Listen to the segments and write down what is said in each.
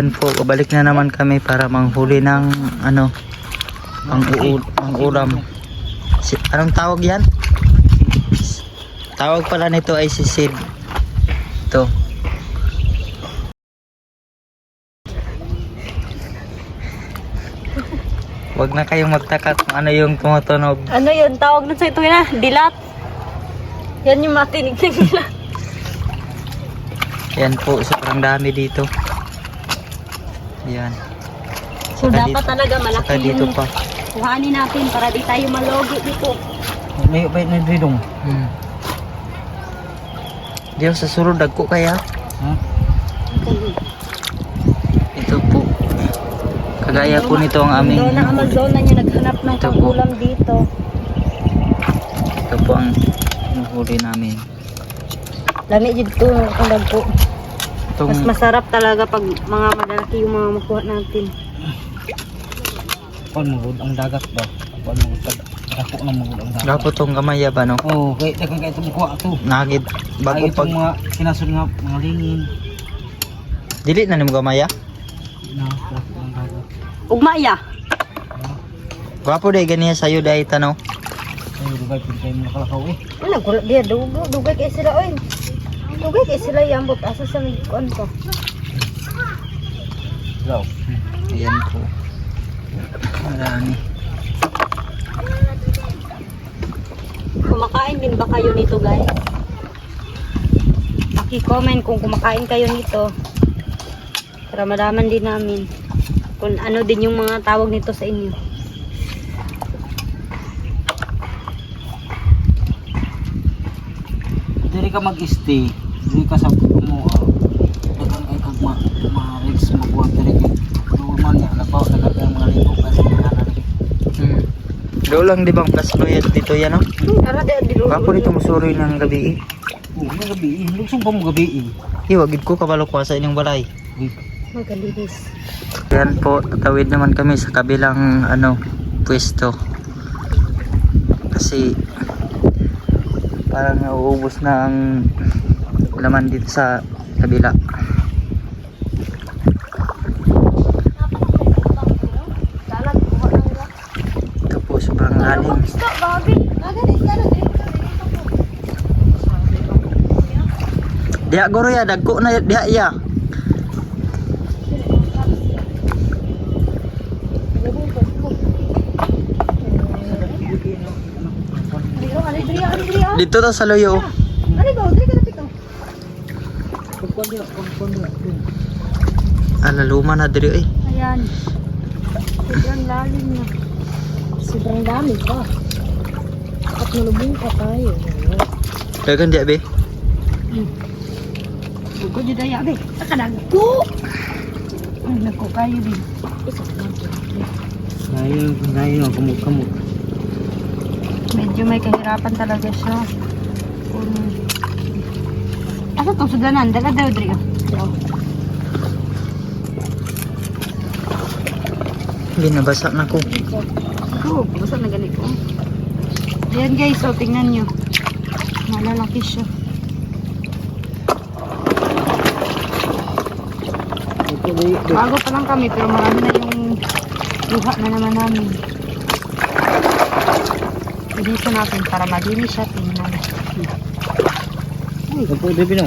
Yan po, balik na naman kami para manghuli ng ano, ang ulam. Anong tawag yan? Tawag pala nito ay sisid. Ito. Huwag na kayong magtaka kung ano yung tumutunog. Ano yun? Tawag na sa ito na? Dilat? Yan yung matinig na dilat. Yan po, sobrang dami dito. Yan. So dapat talaga malaki saka dito yung pa. kuhanin natin para di tayo malogi dito. May bait na didong. Diyo sa surod dagko kaya. Ha? Ito po. Kagaya po nito ang aming Doon ang Amazon na niya naghanap ng Ito po. pangulam dito. ito po ang huli namin. Lami dito ang dagko. Itong Mas masarap talaga pag mga malalaki yung mga makuha natin. Pon magud ang dagat ba? Pon magud dako na magud ang dagat. dapat tong kamaya ba no? Oh, kay dagan kay ito kuha to. Nagid bago Bago pag mga kinasod nga mga lingin. dili na nimo kamaya. Na, dako ang dagat. Ugmaya. Gwapo day ganiya sayo day tanaw. Ay, dugay pud kay mga kalakaw eh. Wala gula dia dugay kay sila oy. Dugay kay sila yambot asa sa mig kuan ko. Daw. Ayan po. Marami. Kumakain din ba kayo nito, guys? Paki-comment kung kumakain kayo nito. Para malaman din namin kung ano din yung mga tawag nito sa inyo. Diri ka mag-stay. Diri ka sa mo. Dagan kay kag ma-rigs magkuha diri kay man ya labaw na kag mga ligo kasi ana lagi. Do lang di bang plasnoyas dito yan no? Tara di dilo. Gwapo dito musuri ng gabi. Oh, mga gabi, lugsong pa mo gabi. Iwagid ko kabalo ko sa inyong balay. Magalinis. Yan po, tatawid naman kami sa kabilang ano, pwesto. Kasi parang nauubos na ang laman dito sa kabila. Ito po, sobrang lalim. Diha guro ya, dagko na diha ya. Dito ta sa loyo. Ala luma na diri eh. Ayan. Sobrang lalim na. Sobrang dami pa. At nalubong pa tayo. Dagan diha be. Buko dyan daya, be. Nakadagko! Ay, nagko kayo din. Isa lang. Ngayon, kamot. Medyo may kahirapan talaga siya. Asa itong sudanan? Daga daw, Drio. Binabasa na ko. Oo, basta na ganito. Ayan guys, so tingnan nyo. Malalaki siya. Bago pa lang kami, pero marami na yung luha na naman namin. Dito natin para madinis siya. Tingnan. Pwede bino.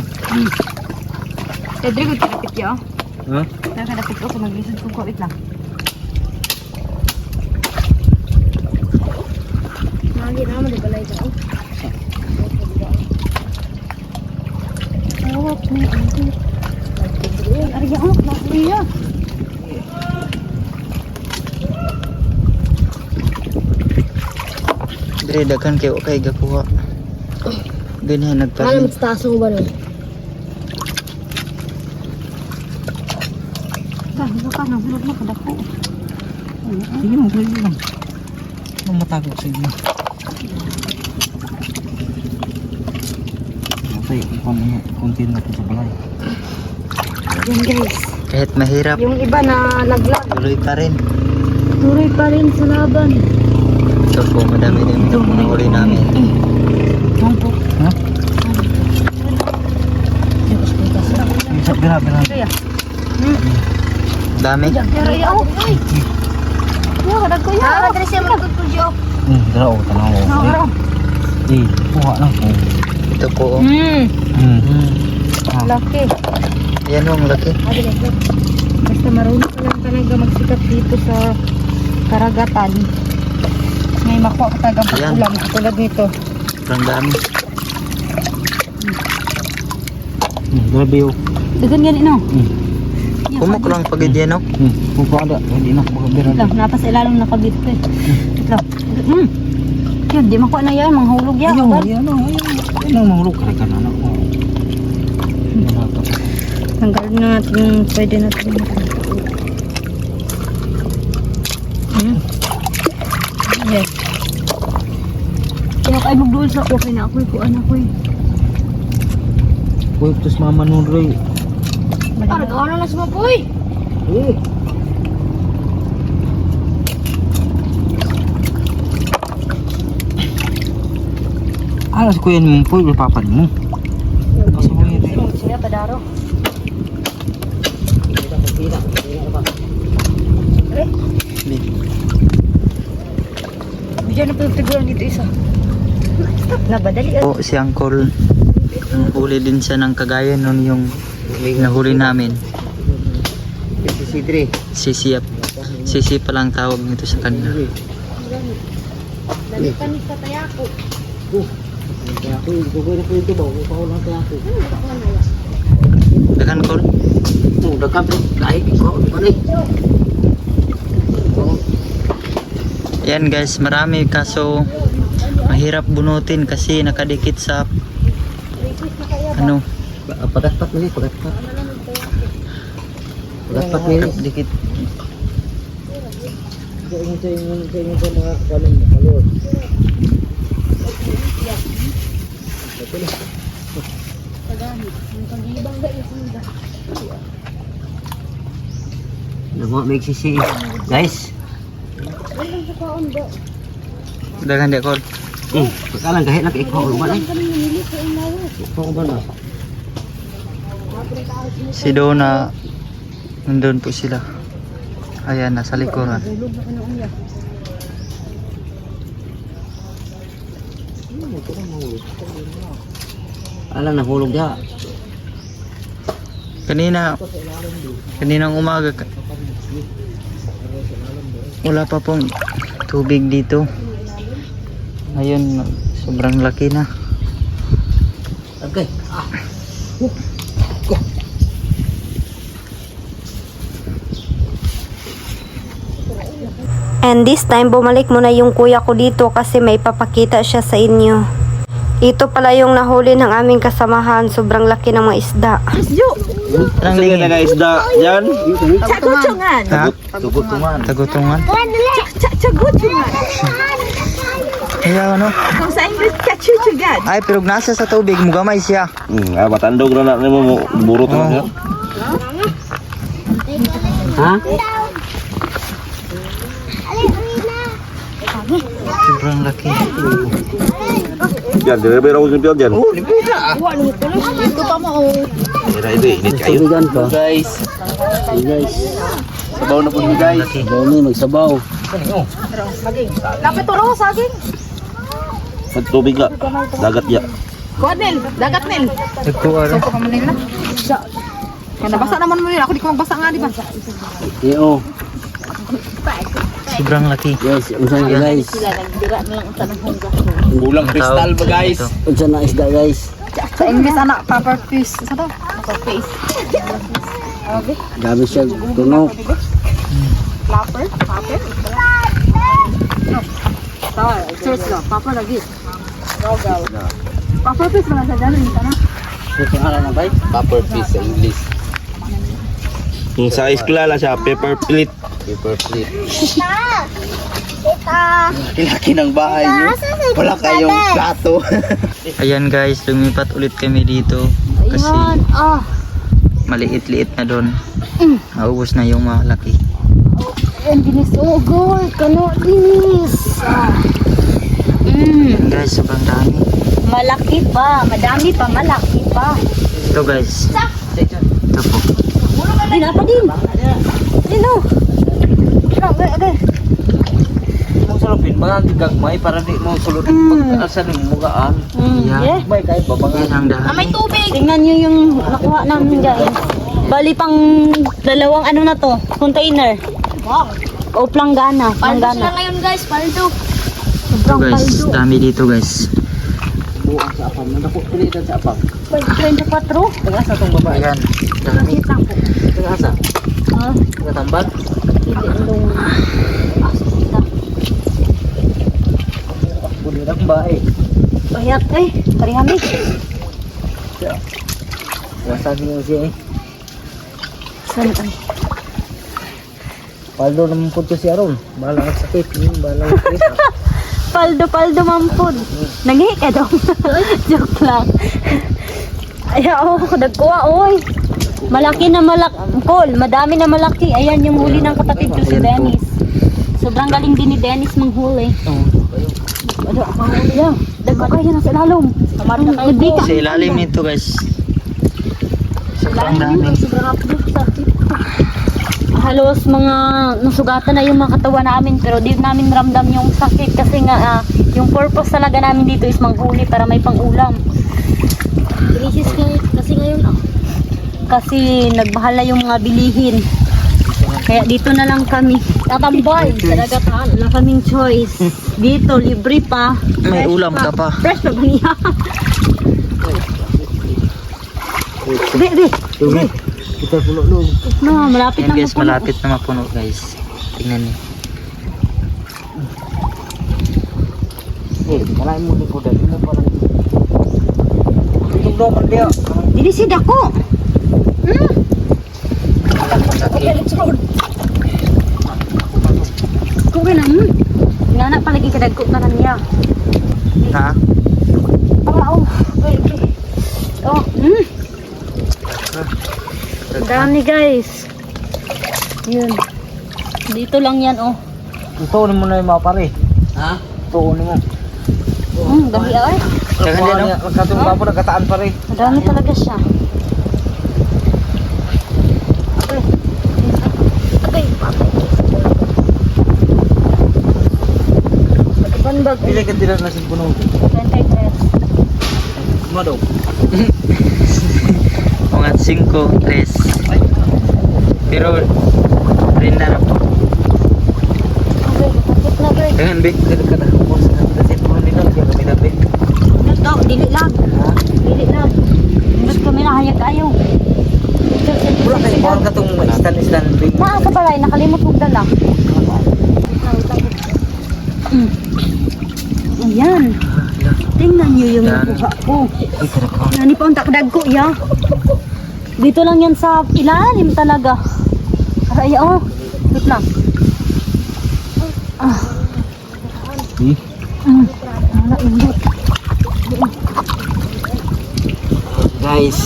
Cedric, kalapit yun. Ha? Kalapit ko kung mag-listen kung kawit lang. Lagi naman, di ba lang ito? Oh, Arya, oh, nakuriya. Diri daghan kay okay gakuha. Ganyan nagpahin. Taso mo ba nun? Dahil ka na, hulog na kadako. Sige mo, pwede lang. Nung matago sa inyo. Okay, konti na po sa balay. Yan guys, Kahit mahirap, yung iba na laglag, tuloy pa rin. tuloy pa rin sa laban. Ito po, madami din yung huli namin. Ha? Grabe na. Kaya, Dami. Pero yaw. Ay. Yaw, kadag ko yaw. Ah, dali siya magkudyo. Dalaw, tanaw. Araw. Kuha na ko. Ito po. Oh. Laki. Yan oh, ang laki. Basta marunong ka lang talaga magsikat dito sa karagatan. May makuha ka talaga Ayan. ulam tulad nito. Sobrang dami. Grabe yun. Dagan yan ino. Kumok lang pag yan oh. Kung pa ada, hindi na ako magbiran. Ito, napas ilalim na kabit ko eh. Ito. Yun, di makuha na yan. Manghulog yan. Ayaw, Bal. ayaw. Ayaw mahulog ka na anak ko. Tanggalin na natin yung pwede natin. Yes. Kaya kayo magduol sa okay na ako eh. Kuan ako eh. Uy, terus mama nun, Roy. Parang ano na sa mapoy. Alas ko yan mong po, papan mo. Kasi mo yun. Siya, padaro. Bigyan na po yung tiguran dito isa. Nabadali Po si Uncle. Huli din siya ng Cagayan nun yung nahuli namin. Sisi. Sisi pa lang tawag nito sa kanila. Dalipanis sa tayako. Dakan Col. Yan guys, marami kaso mahirap bunutin kasi nakadikit sa ano, Pagat-pat mo pagat-pat. Pagat-pat mo dikit. Namo make sisi. Guys. Dagan di Col. Pagkalang kahit nag-ikaw ba na? Ikaw ba na? Si Donna, nandun po sila. Ayan, nasa likuran. Alang nahulog dia. Kaninang umaga, wala pa pong tubig dito. Ngayon, sobrang laki na. Okay. And this time, bumalik muna yung kuya ko dito kasi may papakita siya sa inyo. Ito pala yung nahuli ng aming kasamahan. Sobrang laki ng mga isda. Anong lingin? Isda yan. Chagutungan. Ha? Tugot-tuman. Tagutungan? Chagutungan. Ayaw ano? Kung sa English, kachuchugan. Ay, pero nasa sa tubig, mugamay siya. Matandog na mo burot na siya. Ha? Sobrang laki. Yan, dire bero ko pion diyan. Ito pa mo. Ira ini kayo. Tubigan pa. Guys. Guys. Sabaw na po ni guys. Sabaw ni magsabaw. Lapit to ro saging. At tubig ka. Dagat ya. Kuan nil, dagat nil. Nagkuha rin. Ko nil na. Kana basa naman mo nila. Ako di ko magbasa nga di ba? Iyo. Sobrang laki. Yes, unsa na guys? Nagbira na lang sa nang Bulang kristal ba guys? Unsa na isda guys? Sa English anak pepper fish. Sa to? Pepper fish. Okay. Gabi siya tunok. Flapper, papper. No. Tawa, search lang. Papper lagi. Rogal. Pepper fish na sa dyan. Ito na. Ito na ba? Pepper fish sa English. Yung size kilala siya, pepper plate. Pepper plate. Laki ng bahay niyo. Wala kayong plato. Ayan guys, lumipat ulit kami dito. Kasi maliit-liit na doon. Naubos na yung malaki. Ayan, dinisugol. Kano, dinis. Ayan guys, sobrang dami. Malaki pa. Madami pa. Malaki pa. Ito guys. Ito po. Din, apa din? Din. Okay. Mong salupin ba ang gagmay para di mo sulod pagkaasan ng mugaan. Yeah. May kahit babangan. Yan ang dami. Tingnan nyo yung nakuha namin guys. Bali pang dalawang ano na to, container. Wow. O planggana. Planggana. ngayon guys, paldo. Ito guys, dami dito guys. Buang sa apam. Nandako pilitan sa apam. 24. Tengasa tong babae. Ayan, dami. Tengasa. Ah, Natambag. hindi ndong. Bulir ang bae. Bayat eh. Parihami. Rasa niyo siya eh. San ay. Paldo naman po to si Aron. Bahala ang sakit. Bahala ang sakit. Paldo mampod. Nangihi ka daw. Joke lang. Ayaw, nagkuha, oy. Malaki na Paul, madami na malaki. Ayan yung huli ng kapatid ko si Ayan po. Dennis. Sobrang galing din ni Dennis manghuli. Ano, manghuli na. Dago kayo na sa ilalom. Nagbika. Sa ilalim nito guys. Sobrang dami. Sobrang update sa tip. Halos mga nasugatan na yung mga katawan namin pero di namin ramdam yung sakit kasi nga yung purpose talaga namin dito is manghuli para may pang-ulam. Kasi ngayon kasi nagmahal na yung mga bilihin. Kaya dito na lang kami tatambay sa dagatan. Wala kaming choice. Dito libre pa. May Fresh ulam ka pa. Fresh pa ba niya? Di. Kita pulo-log. No, malapit Ayan na guys, mapuno. malapit na mapuno guys. Tingnan niyo. Kalahin mo likodan. Ano parang... Itong naman dia. Dinisid ako. Kung ka na, Nana palagi kadagkot na niya. Ha? Oh. Ang dami guys. Yun. Dito lang yan oh. Tutuunin mo na yung mga pare. Ha? Tutuunin mo. Dami ay. Kaya hindi no? Nagkatong bapo nagkataan pare. Ang dami talaga siya. Okay. Banbag. Pili ka tila na sa punong. 23. Mado. Mga 5, 3. Pero, rin na po. Okay, kapit na guys. Ayan, Be. Kada ka na. Boss, nagkasit mo nila. Kaya kami na pin. Daw, dili lang. Dili lang. Mas kami na hayag kayo. Wala kayo. Bawal ka itong istan pin. Naa sa balay, nakalimot mong dala. Ayan. Tingnan niyo yung Yan. nakuha ko. Nani pa ang takdag ko, ya. Dito lang yan sa ilalim talaga. Aray, oh. Wait lang. Nainit. Guys.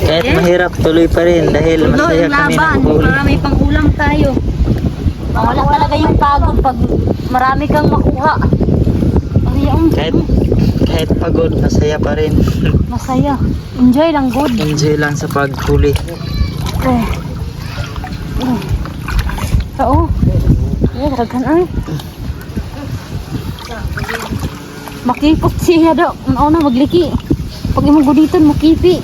Kahit mahirap, tuloy pa rin dahil masaya kami laban. naghuli. Para may pang-ulam tayo. Wala talaga yung pagod pag marami kang makuha. Aray, Kahit pagod, masaya pa rin. masaya. Enjoy lang, good. Enjoy lang sa paghuli. Oo. Ragan ay. Makipot siya daw. Ano na magliki. Pag imong guditon mo kipi.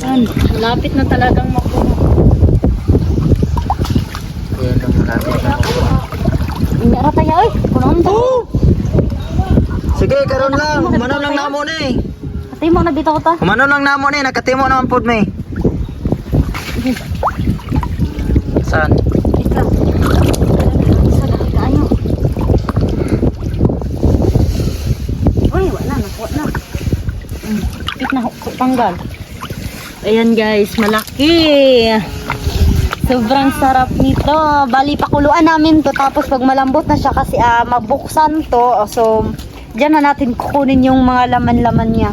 Yan. Malapit na talagang mapuno. Ayan ang malapit na. Hindi ara tayo ay. Kunon to. Sige, karon lang. Kumano lang namo ni. Ate mo nabitaw ta. Kumano lang namo ni. Nakatimo naman po may. Saan? Wait lang. Isa dahil kayo. Uy, wala na. Wala na. Wait na. Tanggal. Ayan guys, malaki. Sobrang sarap nito. Bali, pakuluan namin to. Tapos pag malambot na siya kasi mabuksan to. So, dyan na natin kukunin yung mga laman-laman niya.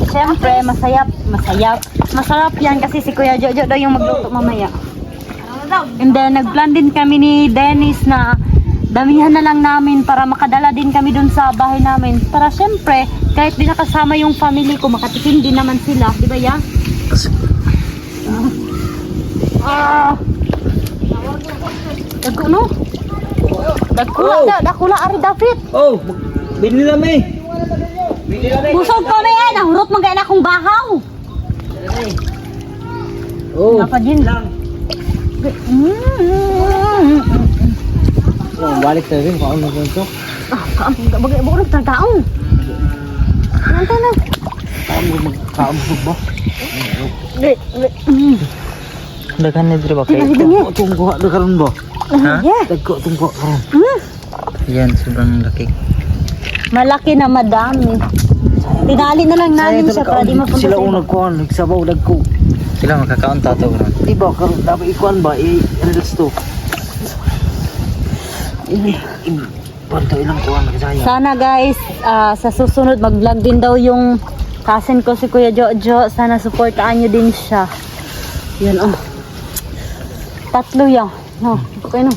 Siyempre, masarap yan kasi si Kuya Jojo daw yung magluto mamaya. And then, nag-plan din kami ni Dennis na damihan na lang namin para makadala din kami dun sa bahay namin. Para syempre, kahit di nakasama yung family ko, makatikim din naman sila. Di ba, ya? Dagko, no? Dagko na, Ari David. Oh, binila mi. Binila mi. Busog ko na yan. Nahurot man kaya na akong bahaw. Oh, Napa din. lang. Oh, balik na rin kung ano ito. Bukod ng taong. Nantay na. Magkaambog ba? Daghan ni diri ba kay. Dagko tungko na karon ba? Ha? Dagko tungko karon. Yan sobrang laki. Malaki na madami. Tinali na lang namin siya para di mapunta sila sa iba. unang kuhan, nagsabaw dagko. Sila makakaon tato ron. Di ba karon dapat ikuan ba i-reels to. Pantay lang kuhan nagkasaya. Sana guys, sa susunod mag-vlog din daw yung cousin ko si Kuya Jojo. Sana supportaan nyo din siya. Yan oh. Tatlo yan. No, okay no.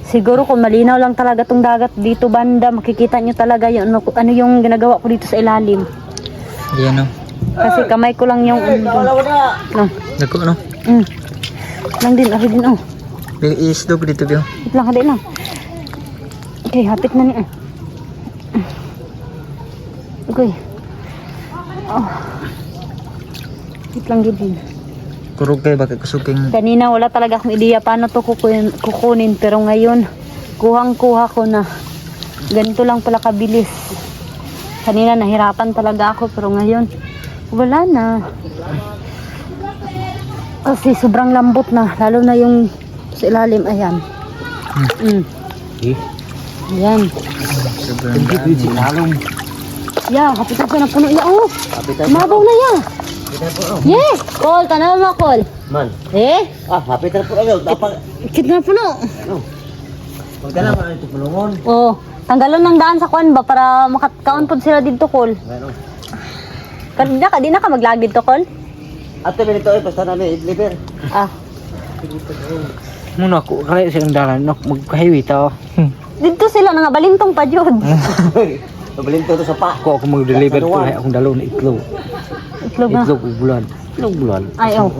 Siguro kung malinaw lang talaga tong dagat dito banda, makikita nyo talaga yung ano yung ginagawa ko dito sa ilalim. Yan no. Kasi kamay ko lang yung no. Dako no. Lang din, ari din oh. Isdog dito biyo. Wait lang, hali lang. Okay, hapit na niya. Okay. Oh. Wait lang din. Kurog kay bakit kusuking. Kanina wala talaga akong ideya paano to kukunin. Pero ngayon, kuhang-kuha ko na. Ganito lang pala kabilis. Kanina nahirapan talaga ako pero ngayon, wala na. Kasi sobrang lambot na. Lalo na yung sa ilalim. Ayan. Ayan. Sobrang Hindi dami. halong. Yeah, kapitan ko na puno niya. Oh, mabaw na yan. Yeah, Col, tanaw mo, Col. Man. Eh, Hapit na po agad. Dapat kit na puno. magdala man ito pulungon. Oh, tanggalon ng daan sa kuan ba para makakaon po sila dito, Col. Meron. Di na ka maglagid to, Col? Ate minito ay basta namin liver. Ah, Muna ko kaya silang dalan mag-highway ta. dito sila nga balintong pa jud. Pabalin to sa pa. Ako mag-deliver ko ay akong dalo na itlog. Itlog na. Itlog bulan. Itlog bulan. Ay, oh.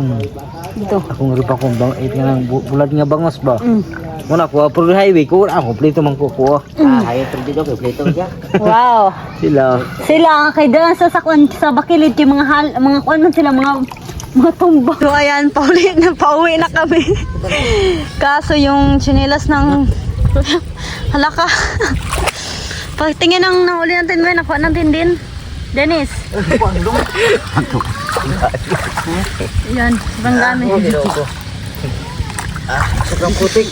Dito. Ako nga pa kung bang nga bulan nga bangos ba. Mm. Muna ko pro highway ko ako plito man ko ko. Hayo dito ko plito siya. Wow. Sila. Sila kay daan sa sakwan sa bakilid yung mga kuan man sila mga tumba. So ayan, pauwi na kami. Kaso yung tsinelas ng halaka. Pagtingin ng nahuli natin mo, nakuha natin din. Dennis. Yan, sobrang dami. Sobrang putik.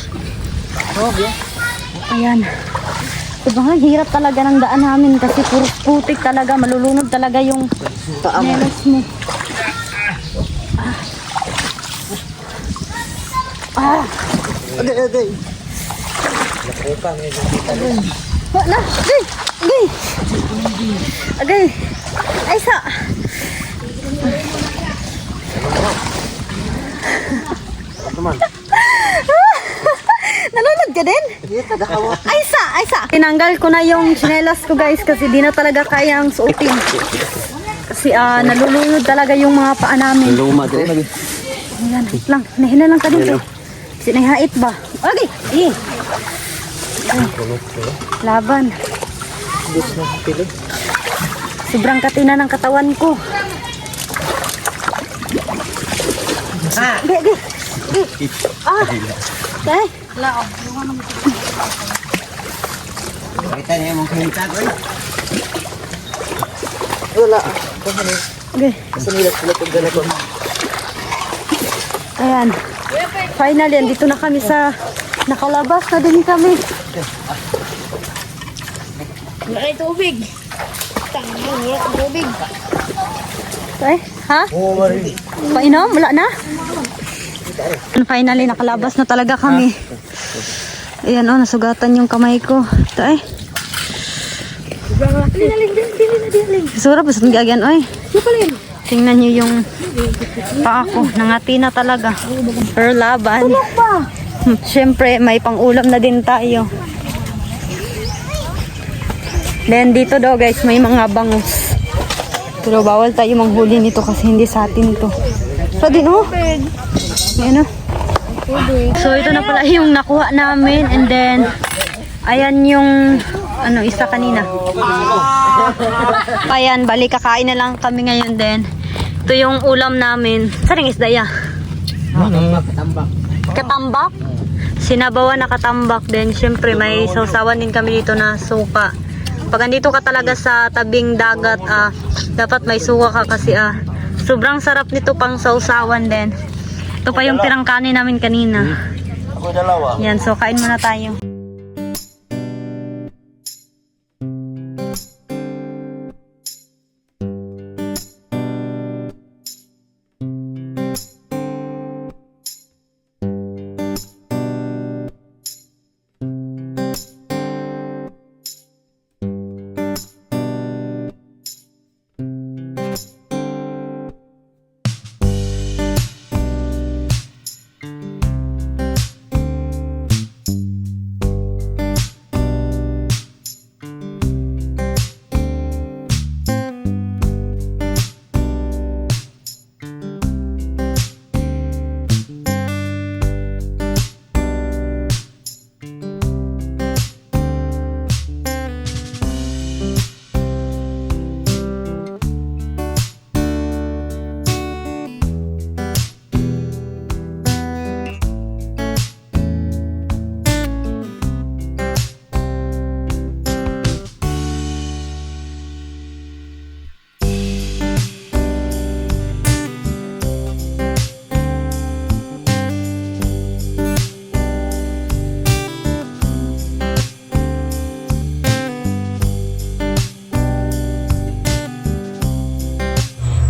Ayan. Sobrang hirap talaga ng daan namin kasi puro putik talaga, malulunod talaga yung tsinelas mo. Agay. Wala, agay, ay sa. Nalunod ka din? Ay sa. Tinanggal ko na yung tsinelas ko guys kasi di na talaga kayang suotin. Kasi nalulunod talaga yung mga paa namin. Luma din. Ayan, wait lang. Nahina lang ka dito. Kasi nahihait ba? Okay. Ay. Laban. Sobrang katina ng katawan ko. Ge. Okay. Kita niya mong kita ko. Okay. Ayan. Finally, andito na kami sa nakalabas na din kami. Wala tubig. Wala tubig. Okay, ha? Painom? Wala na? Finally, nakalabas na talaga kami. Ayan o, nasugatan yung kamay ko. Tay. Sura, basta nagagyan, oy. Tingnan nyo yung paa ko. Nangati na talaga. Pero laban. Siyempre, may pang-ulam na din tayo. Then dito daw guys, may mga bangus. Pero bawal tayo manghuli nito kasi hindi sa atin to. So din oh. Ayan oh. So ito na pala yung nakuha namin, and then ayan yung ano isa kanina. Ayan, balik kakain na lang kami ngayon din. Ito yung ulam namin. Saring isda ya. Katambak. Sinabawan na katambak din. Syempre may sausawan din kami dito na suka. Pag andito ka talaga sa tabing dagat, dapat may suka ka kasi sobrang sarap nito pang sausawan din. Ito pa yung tirang kanin namin kanina. Yan, so kain muna tayo.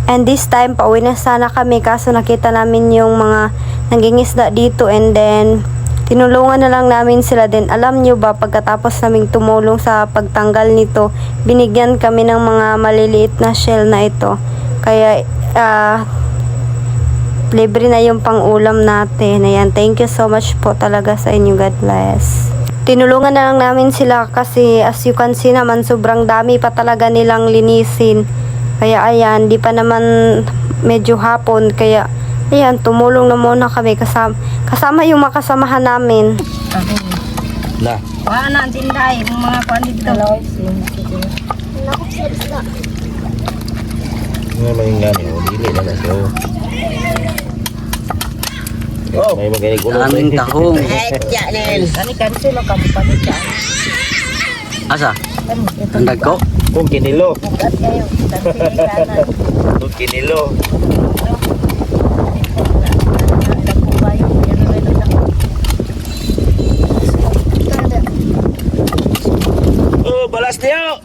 And this time, pauwi na sana kami kaso nakita namin yung mga nangingisda dito, and then tinulungan na lang namin sila din. Alam nyo ba, pagkatapos naming tumulong sa pagtanggal nito, binigyan kami ng mga maliliit na shell na ito. Kaya libre na yung pang-ulam natin. Ayan, thank you so much po talaga sa inyo. God bless. Tinulungan na lang namin sila kasi as you can see naman, sobrang dami pa talaga nilang linisin. Kaya ayan, di pa naman medyo hapon. Kaya ayan, tumulong na muna kami kasama yung makasamahan namin. Na. Wala na ang tinday, mga kuan dito. Nga maingani, dili na na siya. Oh, may magaling ulo. Aming tahong. Kani kanso lang kami pa dito. Asa? Andag ko? Kung kinilo. Bukat kayo, kanso Kung kinilo. Oh, balas niyo!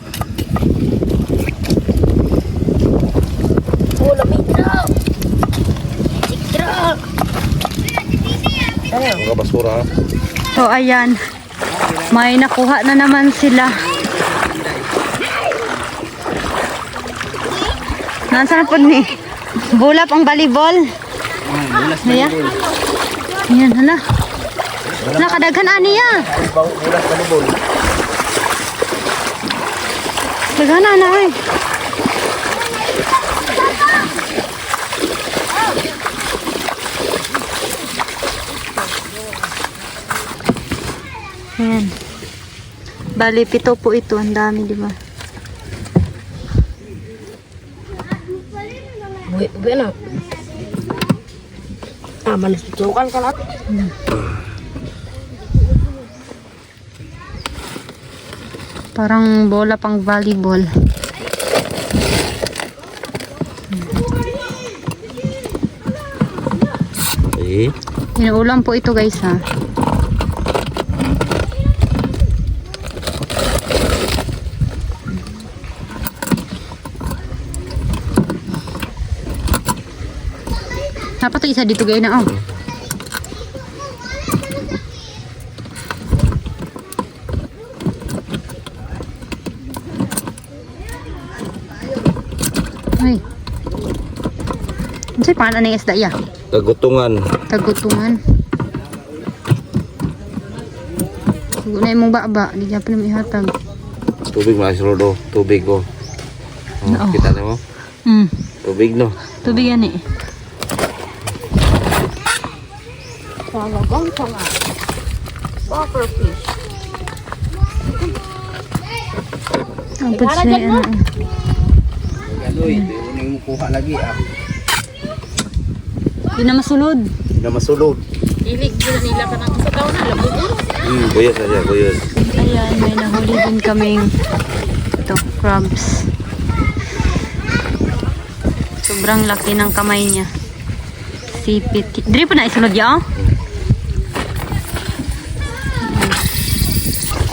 Mga basura ha? So ayan, may nakuha na naman sila. Nasaan po ni? Bulap ang volleyball. Ayan. Ayan, hala. Nakadaghan ani ya. Bulas volleyball. Daghan na ay. Ayan. Bali, 7 po ito. Ang dami, di ba? Bueno. Manisukan ka natin. Parang bola pang volleyball. Eh? Inuulam po ito guys ha. Dapat ito isa dito gaya na oh. Ay. Ano sa'yo pangalan ng isda ya? Tagutungan. Tagutungan. Gunay mong baba, di ka pa naman ihatag. Tubig mga Rodo. Tubig ko. Oo. Kita na mo? Tubig no. Tubig yan eh. Ang pag siya ano. Galoy, ito yung kuha lagi ah. Di na masulod. Hindi na masulod. Ilig sila nila ka ng sakaw na labog. Kuyos na siya, kuyos. Ayan, may nahuli din kaming ito, crabs. Sobrang laki ng kamay niya. Sipit. Diri pa na isunod ya?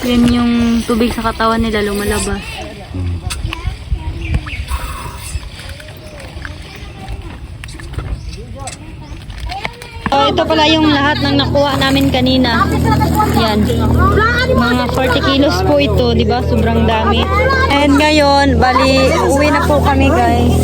Yan yung tubig sa katawan nila lumalabas. Oh, ito pala yung lahat ng nakuha namin kanina. Yan. Mga 40 kilos po ito, di ba? Sobrang dami. And ngayon, bali, uwi na po kami, guys.